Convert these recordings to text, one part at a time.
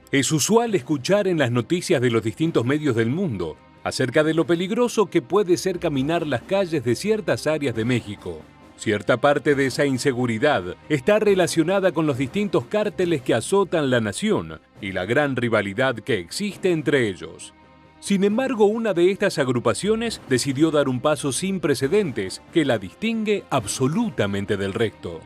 Es usual escuchar en las noticias de los distintos medios del mundo acerca de lo peligroso que puede ser caminar las calles de ciertas áreas de México. Cierta parte de esa inseguridad está relacionada con los distintos cárteles que azotan la nación y la gran rivalidad que existe entre ellos. Sin embargo, una de estas agrupaciones decidió dar un paso sin precedentes que la distingue absolutamente del resto.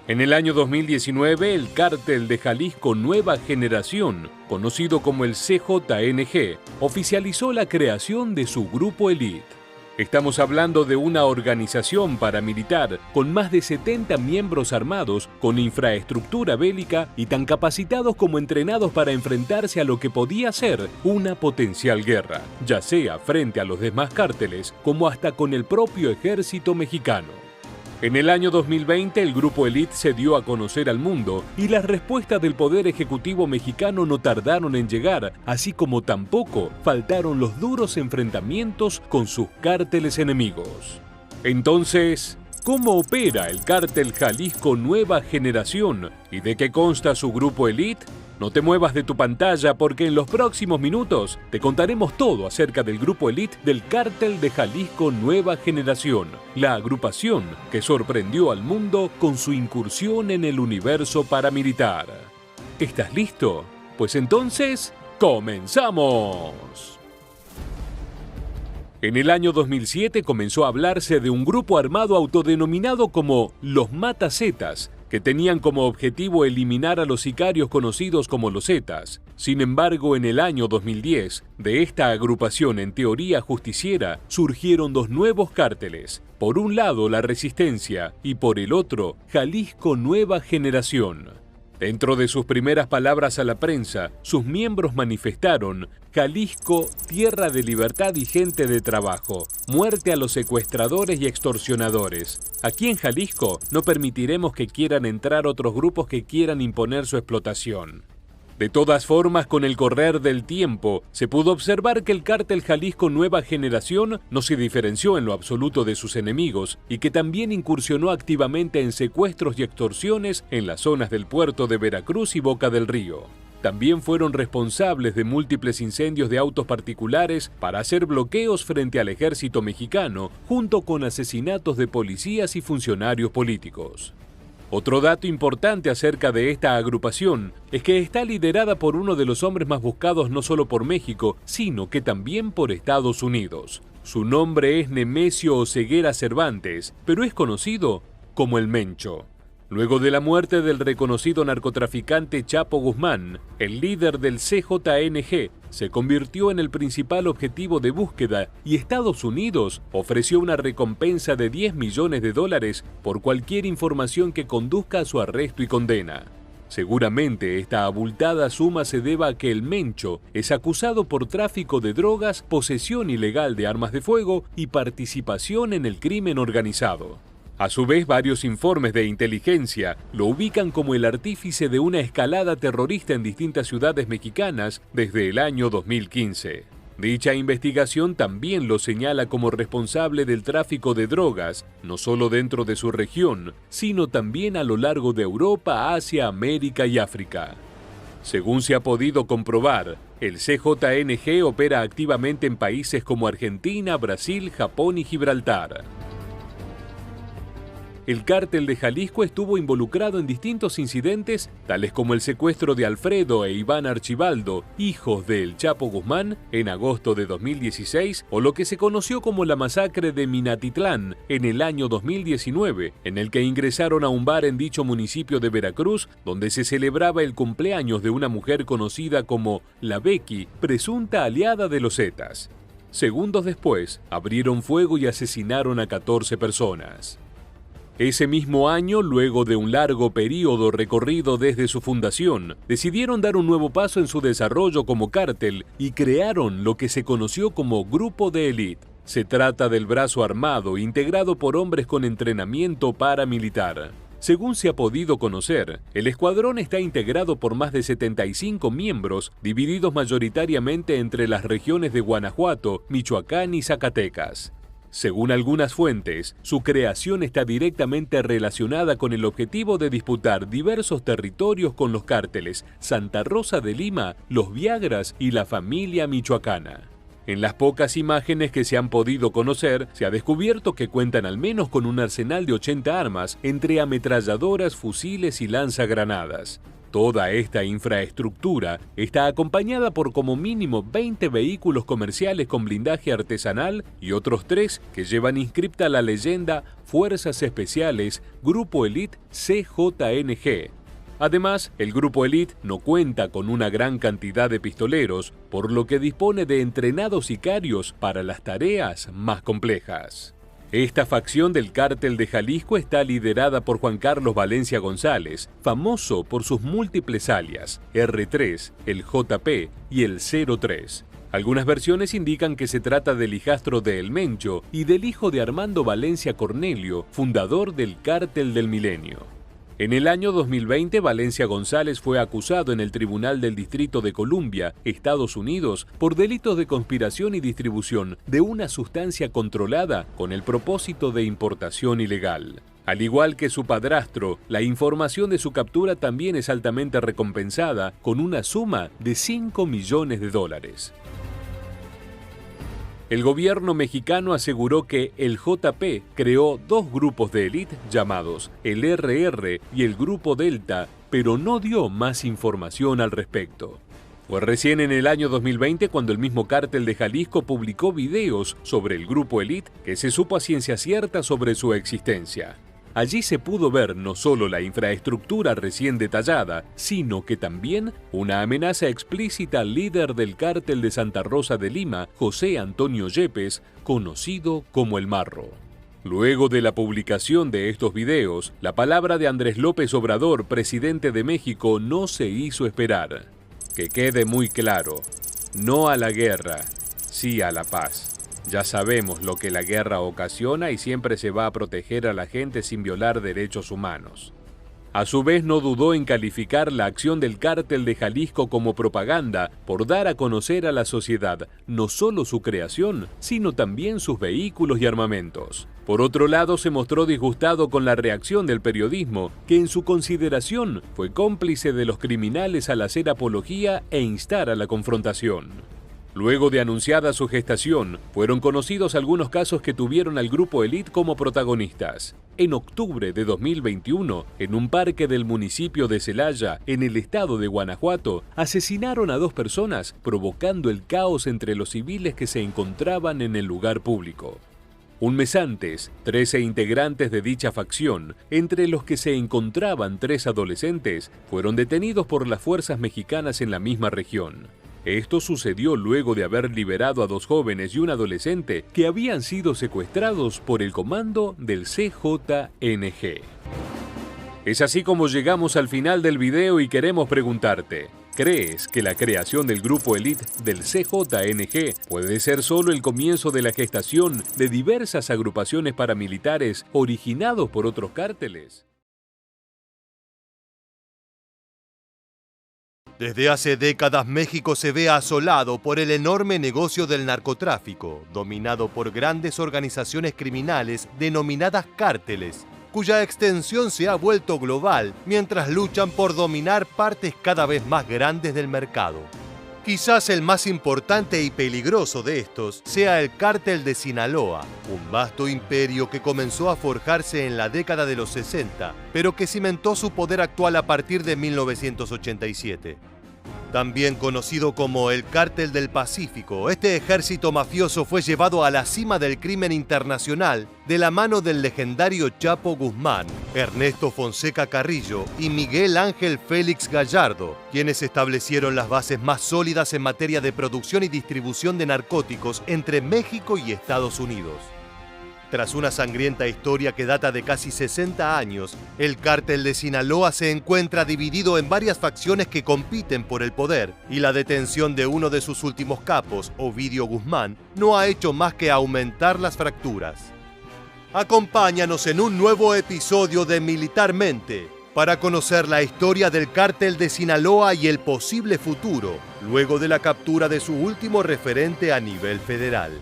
En el año 2019, el Cártel de Jalisco Nueva Generación, conocido como el CJNG, oficializó la creación de su grupo élite. Estamos hablando de una organización paramilitar con más de 70 miembros armados, con infraestructura bélica y tan capacitados como entrenados para enfrentarse a lo que podía ser una potencial guerra, ya sea frente a los demás cárteles como hasta con el propio ejército mexicano. En el año 2020, el grupo élite se dio a conocer al mundo y las respuestas del Poder Ejecutivo mexicano no tardaron en llegar, así como tampoco faltaron los duros enfrentamientos con sus cárteles enemigos. Entonces, ¿cómo opera el Cártel Jalisco Nueva Generación y de qué consta su grupo élite? No te muevas de tu pantalla porque en los próximos minutos te contaremos todo acerca del grupo élite del Cártel de Jalisco Nueva Generación, la agrupación que sorprendió al mundo con su incursión en el universo paramilitar. ¿Estás listo? Pues entonces, ¡comenzamos! En el año 2007 comenzó a hablarse de un grupo armado autodenominado como los Matazetas, que tenían como objetivo eliminar a los sicarios conocidos como los Zetas. Sin embargo, en el año 2010, de esta agrupación en teoría justiciera, surgieron dos nuevos cárteles. Por un lado, la Resistencia y por el otro, Jalisco Nueva Generación. Dentro de sus primeras palabras a la prensa, sus miembros manifestaron: Jalisco, tierra de libertad y gente de trabajo. Muerte a los secuestradores y extorsionadores. Aquí en Jalisco no permitiremos que quieran entrar otros grupos que quieran imponer su explotación. De todas formas, con el correr del tiempo, se pudo observar que el Cártel Jalisco Nueva Generación no se diferenció en lo absoluto de sus enemigos y que también incursionó activamente en secuestros y extorsiones en las zonas del puerto de Veracruz y Boca del Río. También fueron responsables de múltiples incendios de autos particulares para hacer bloqueos frente al ejército mexicano, junto con asesinatos de policías y funcionarios políticos. Otro dato importante acerca de esta agrupación es que está liderada por uno de los hombres más buscados no solo por México, sino que también por Estados Unidos. Su nombre es Nemesio Oseguera Cervantes, pero es conocido como el Mencho. Luego de la muerte del reconocido narcotraficante Chapo Guzmán, el líder del CJNG se convirtió en el principal objetivo de búsqueda y Estados Unidos ofreció una recompensa de $10 millones por cualquier información que conduzca a su arresto y condena. Seguramente esta abultada suma se deba a que el Mencho es acusado por tráfico de drogas, posesión ilegal de armas de fuego y participación en el crimen organizado. A su vez, varios informes de inteligencia lo ubican como el artífice de una escalada terrorista en distintas ciudades mexicanas desde el año 2015. Dicha investigación también lo señala como responsable del tráfico de drogas, no solo dentro de su región, sino también a lo largo de Europa, Asia, América y África. Según se ha podido comprobar, el CJNG opera activamente en países como Argentina, Brasil, Japón y Gibraltar. El Cártel de Jalisco estuvo involucrado en distintos incidentes, tales como el secuestro de Alfredo e Iván Archibaldo, hijos del Chapo Guzmán, en agosto de 2016, o lo que se conoció como la masacre de Minatitlán en el año 2019, en el que ingresaron a un bar en dicho municipio de Veracruz, donde se celebraba el cumpleaños de una mujer conocida como La Becky, presunta aliada de los Zetas. Segundos después, abrieron fuego y asesinaron a 14 personas. Ese mismo año, luego de un largo periodo recorrido desde su fundación, decidieron dar un nuevo paso en su desarrollo como cártel y crearon lo que se conoció como Grupo de Élite. Se trata del brazo armado integrado por hombres con entrenamiento paramilitar. Según se ha podido conocer, el escuadrón está integrado por más de 75 miembros, divididos mayoritariamente entre las regiones de Guanajuato, Michoacán y Zacatecas. Según algunas fuentes, su creación está directamente relacionada con el objetivo de disputar diversos territorios con los cárteles Santa Rosa de Lima, los Viagras y la familia michoacana. En las pocas imágenes que se han podido conocer, se ha descubierto que cuentan al menos con un arsenal de 80 armas, entre ametralladoras, fusiles y lanzagranadas. Toda esta infraestructura está acompañada por como mínimo 20 vehículos comerciales con blindaje artesanal y otros 3 que llevan inscripta la leyenda Fuerzas Especiales Grupo Elite CJNG. Además, el Grupo Elite no cuenta con una gran cantidad de pistoleros, por lo que dispone de entrenados sicarios para las tareas más complejas. Esta facción del Cártel de Jalisco está liderada por Juan Carlos Valencia González, famoso por sus múltiples alias, R3, el JP y el 03. Algunas versiones indican que se trata del hijastro de El Mencho y del hijo de Armando Valencia Cornelio, fundador del Cártel del Milenio. En el año 2020, Valencia González fue acusado en el Tribunal del Distrito de Columbia, Estados Unidos, por delitos de conspiración y distribución de una sustancia controlada con el propósito de importación ilegal. Al igual que su padrastro, la información de su captura también es altamente recompensada con una suma de $5 millones. El gobierno mexicano aseguró que el JP creó 2 grupos de élite llamados el RR y el Grupo Delta, pero no dio más información al respecto. Fue recién en el año 2020 cuando el mismo Cártel de Jalisco publicó videos sobre el Grupo Elite que se supo a ciencia cierta sobre su existencia. Allí se pudo ver no solo la infraestructura recién detallada, sino que también una amenaza explícita al líder del Cártel de Santa Rosa de Lima, José Antonio Yepes, conocido como El Marro. Luego de la publicación de estos videos, la palabra de Andrés López Obrador, presidente de México, no se hizo esperar. Que quede muy claro, no a la guerra, sí a la paz. Ya sabemos lo que la guerra ocasiona y siempre se va a proteger a la gente sin violar derechos humanos. A su vez, no dudó en calificar la acción del Cártel de Jalisco como propaganda por dar a conocer a la sociedad no solo su creación, sino también sus vehículos y armamentos. Por otro lado, se mostró disgustado con la reacción del periodismo, que en su consideración fue cómplice de los criminales al hacer apología e instar a la confrontación. Luego de anunciada su gestación, fueron conocidos algunos casos que tuvieron al Grupo Elite como protagonistas. En octubre de 2021, en un parque del municipio de Celaya, en el estado de Guanajuato, asesinaron a 2 personas, provocando el caos entre los civiles que se encontraban en el lugar público. Un mes antes, 13 integrantes de dicha facción, entre los que se encontraban 3 adolescentes, fueron detenidos por las fuerzas mexicanas en la misma región. Esto sucedió luego de haber liberado a 2 jóvenes y un adolescente que habían sido secuestrados por el comando del CJNG. Es así como llegamos al final del video y queremos preguntarte, ¿crees que la creación del Grupo Elite del CJNG puede ser solo el comienzo de la gestación de diversas agrupaciones paramilitares originados por otros cárteles? Desde hace décadas México se ve asolado por el enorme negocio del narcotráfico, dominado por grandes organizaciones criminales denominadas cárteles, cuya extensión se ha vuelto global mientras luchan por dominar partes cada vez más grandes del mercado. Quizás el más importante y peligroso de estos sea el Cártel de Sinaloa, un vasto imperio que comenzó a forjarse en la década de los 60, pero que cimentó su poder actual a partir de 1987. También conocido como el Cártel del Pacífico, este ejército mafioso fue llevado a la cima del crimen internacional de la mano del legendario Chapo Guzmán, Ernesto Fonseca Carrillo y Miguel Ángel Félix Gallardo, quienes establecieron las bases más sólidas en materia de producción y distribución de narcóticos entre México y Estados Unidos. Tras una sangrienta historia que data de casi 60 años, el Cártel de Sinaloa se encuentra dividido en varias facciones que compiten por el poder, y la detención de uno de sus últimos capos, Ovidio Guzmán, no ha hecho más que aumentar las fracturas. Acompáñanos en un nuevo episodio de Militarmente para conocer la historia del Cártel de Sinaloa y el posible futuro, luego de la captura de su último referente a nivel federal.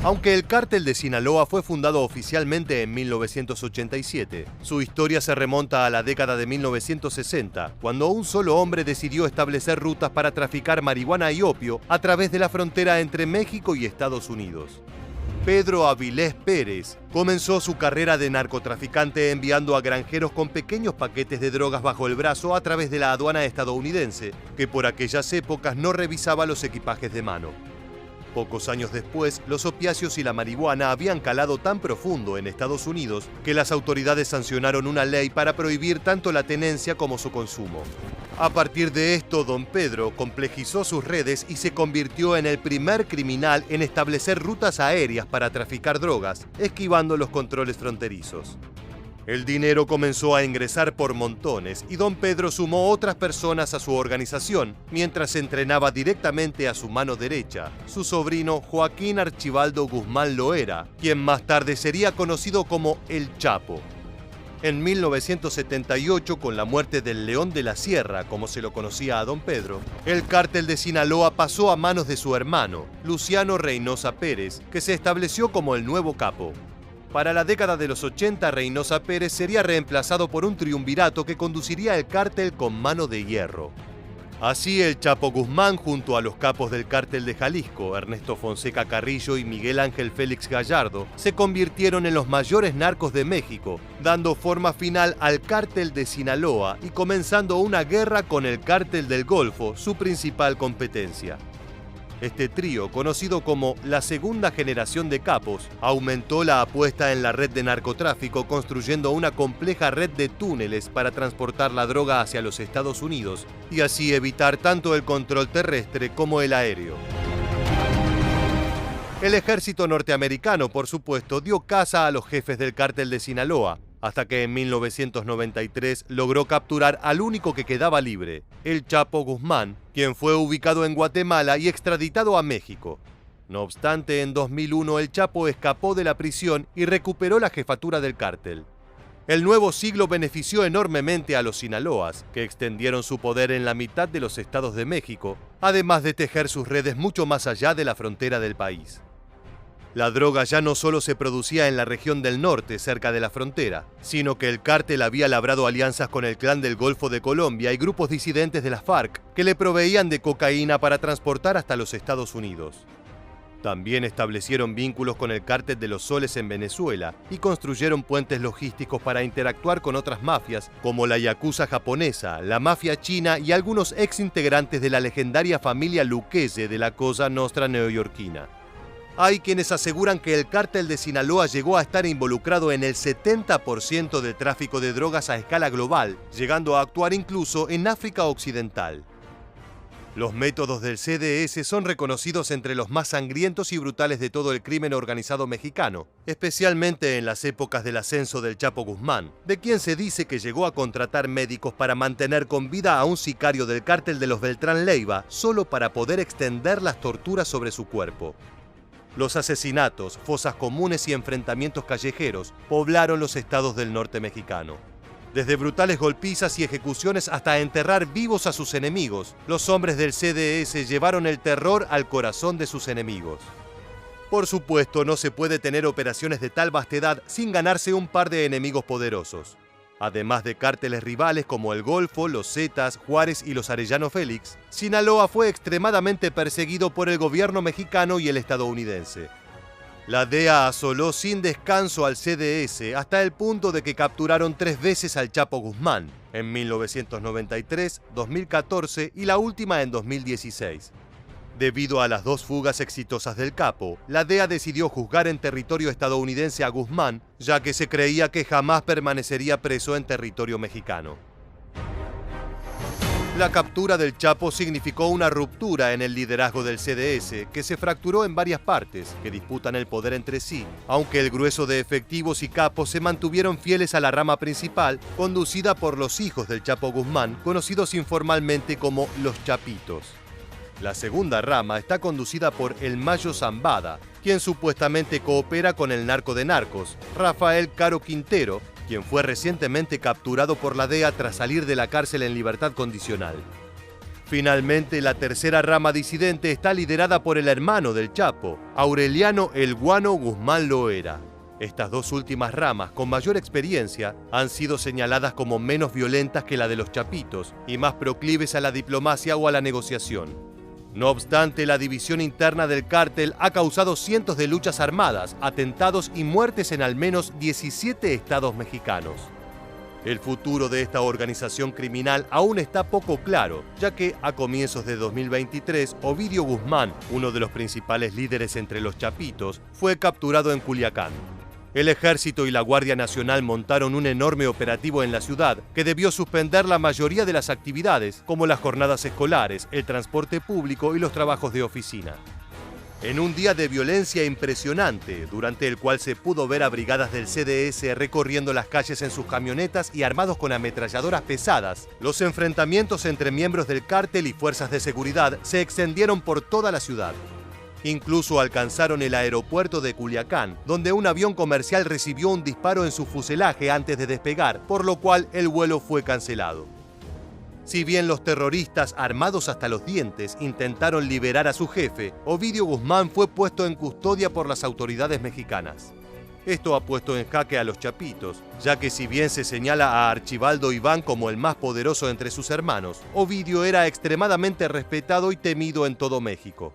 Aunque el cártel de Sinaloa fue fundado oficialmente en 1987, su historia se remonta a la década de 1960, cuando un solo hombre decidió establecer rutas para traficar marihuana y opio a través de la frontera entre México y Estados Unidos. Pedro Avilés Pérez comenzó su carrera de narcotraficante enviando a granjeros con pequeños paquetes de drogas bajo el brazo a través de la aduana estadounidense, que por aquellas épocas no revisaba los equipajes de mano. Pocos años después, los opiáceos y la marihuana habían calado tan profundo en Estados Unidos que las autoridades sancionaron una ley para prohibir tanto la tenencia como su consumo. A partir de esto, don Pedro complejizó sus redes y se convirtió en el primer criminal en establecer rutas aéreas para traficar drogas, esquivando los controles fronterizos. El dinero comenzó a ingresar por montones y don Pedro sumó otras personas a su organización, mientras entrenaba directamente a su mano derecha, su sobrino Joaquín Archibaldo Guzmán Loera, quien más tarde sería conocido como El Chapo. En 1978, con la muerte del León de la Sierra, como se lo conocía a don Pedro, el cártel de Sinaloa pasó a manos de su hermano, Luciano Reynosa Pérez, que se estableció como el nuevo capo. Para la década de los 80, Reynosa Pérez sería reemplazado por un triunvirato que conduciría el cártel con mano de hierro. Así, el Chapo Guzmán, junto a los capos del cártel de Jalisco, Ernesto Fonseca Carrillo y Miguel Ángel Félix Gallardo, se convirtieron en los mayores narcos de México, dando forma final al cártel de Sinaloa y comenzando una guerra con el cártel del Golfo, su principal competencia. Este trío, conocido como la segunda generación de capos, aumentó la apuesta en la red de narcotráfico construyendo una compleja red de túneles para transportar la droga hacia los Estados Unidos y así evitar tanto el control terrestre como el aéreo. El ejército norteamericano, por supuesto, dio caza a los jefes del cártel de Sinaloa, hasta que en 1993 logró capturar al único que quedaba libre, el Chapo Guzmán, quien fue ubicado en Guatemala y extraditado a México. No obstante, en 2001 el Chapo escapó de la prisión y recuperó la jefatura del cártel. El nuevo siglo benefició enormemente a los sinaloas, que extendieron su poder en la mitad de los estados de México, además de tejer sus redes mucho más allá de la frontera del país. La droga ya no solo se producía en la región del norte, cerca de la frontera, sino que el cártel había labrado alianzas con el Clan del Golfo de Colombia y grupos disidentes de las FARC que le proveían de cocaína para transportar hasta los Estados Unidos. También establecieron vínculos con el cártel de los Soles en Venezuela y construyeron puentes logísticos para interactuar con otras mafias como la yakuza japonesa, la mafia china y algunos exintegrantes de la legendaria familia Lucchese de la Cosa Nostra neoyorquina. Hay quienes aseguran que el cártel de Sinaloa llegó a estar involucrado en el 70% del tráfico de drogas a escala global, llegando a actuar incluso en África Occidental. Los métodos del CDS son reconocidos entre los más sangrientos y brutales de todo el crimen organizado mexicano, especialmente en las épocas del ascenso del Chapo Guzmán, de quien se dice que llegó a contratar médicos para mantener con vida a un sicario del cártel de los Beltrán Leiva solo para poder extender las torturas sobre su cuerpo. Los asesinatos, fosas comunes y enfrentamientos callejeros poblaron los estados del norte mexicano. Desde brutales golpizas y ejecuciones hasta enterrar vivos a sus enemigos, los hombres del CDS llevaron el terror al corazón de sus enemigos. Por supuesto, no se puede tener operaciones de tal vastedad sin ganarse un par de enemigos poderosos. Además de cárteles rivales como el Golfo, los Zetas, Juárez y los Arellano Félix, Sinaloa fue extremadamente perseguido por el gobierno mexicano y el estadounidense. La DEA asoló sin descanso al CDS hasta el punto de que capturaron 3 veces al Chapo Guzmán, en 1993, 2014 y la última en 2016. Debido a las 2 fugas exitosas del capo, la DEA decidió juzgar en territorio estadounidense a Guzmán, ya que se creía que jamás permanecería preso en territorio mexicano. La captura del Chapo significó una ruptura en el liderazgo del CDS, que se fracturó en varias partes, que disputan el poder entre sí, aunque el grueso de efectivos y capos se mantuvieron fieles a la rama principal, conducida por los hijos del Chapo Guzmán, conocidos informalmente como los Chapitos. La segunda rama está conducida por el Mayo Zambada, quien supuestamente coopera con el narco de narcos, Rafael Caro Quintero, quien fue recientemente capturado por la DEA tras salir de la cárcel en libertad condicional. Finalmente, la tercera rama disidente está liderada por el hermano del Chapo, Aureliano El Guano Guzmán Loera. Estas dos últimas ramas, con mayor experiencia, han sido señaladas como menos violentas que la de los chapitos y más proclives a la diplomacia o a la negociación. No obstante, la división interna del cártel ha causado cientos de luchas armadas, atentados y muertes en al menos 17 estados mexicanos. El futuro de esta organización criminal aún está poco claro, ya que a comienzos de 2023, Ovidio Guzmán, uno de los principales líderes entre los chapitos, fue capturado en Culiacán. El Ejército y la Guardia Nacional montaron un enorme operativo en la ciudad que debió suspender la mayoría de las actividades, como las jornadas escolares, el transporte público y los trabajos de oficina. En un día de violencia impresionante, durante el cual se pudo ver a brigadas del CDS recorriendo las calles en sus camionetas y armados con ametralladoras pesadas, los enfrentamientos entre miembros del cártel y fuerzas de seguridad se extendieron por toda la ciudad. Incluso alcanzaron el aeropuerto de Culiacán, donde un avión comercial recibió un disparo en su fuselaje antes de despegar, por lo cual el vuelo fue cancelado. Si bien los terroristas, armados hasta los dientes, intentaron liberar a su jefe, Ovidio Guzmán fue puesto en custodia por las autoridades mexicanas. Esto ha puesto en jaque a los chapitos, ya que si bien se señala a Archibaldo Iván como el más poderoso entre sus hermanos, Ovidio era extremadamente respetado y temido en todo México.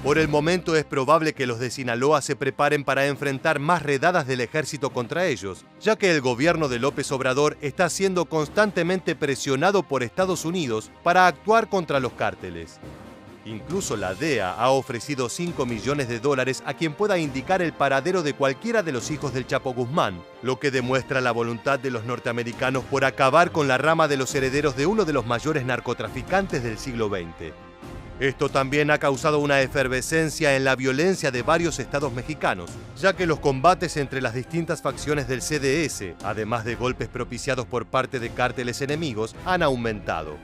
Por el momento es probable que los de Sinaloa se preparen para enfrentar más redadas del ejército contra ellos, ya que el gobierno de López Obrador está siendo constantemente presionado por Estados Unidos para actuar contra los cárteles. Incluso la DEA ha ofrecido $5 millones a quien pueda indicar el paradero de cualquiera de los hijos del Chapo Guzmán, lo que demuestra la voluntad de los norteamericanos por acabar con la rama de los herederos de uno de los mayores narcotraficantes del siglo XX. Esto también ha causado una efervescencia en la violencia de varios estados mexicanos, ya que los combates entre las distintas facciones del CDS, además de golpes propiciados por parte de cárteles enemigos, han aumentado.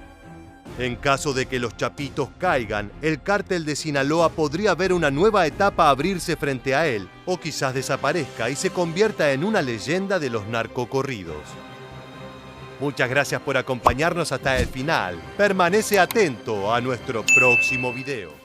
En caso de que los chapitos caigan, el cártel de Sinaloa podría ver una nueva etapa abrirse frente a él, o quizás desaparezca y se convierta en una leyenda de los narcocorridos. Muchas gracias por acompañarnos hasta el final. Permanece atento a nuestro próximo video.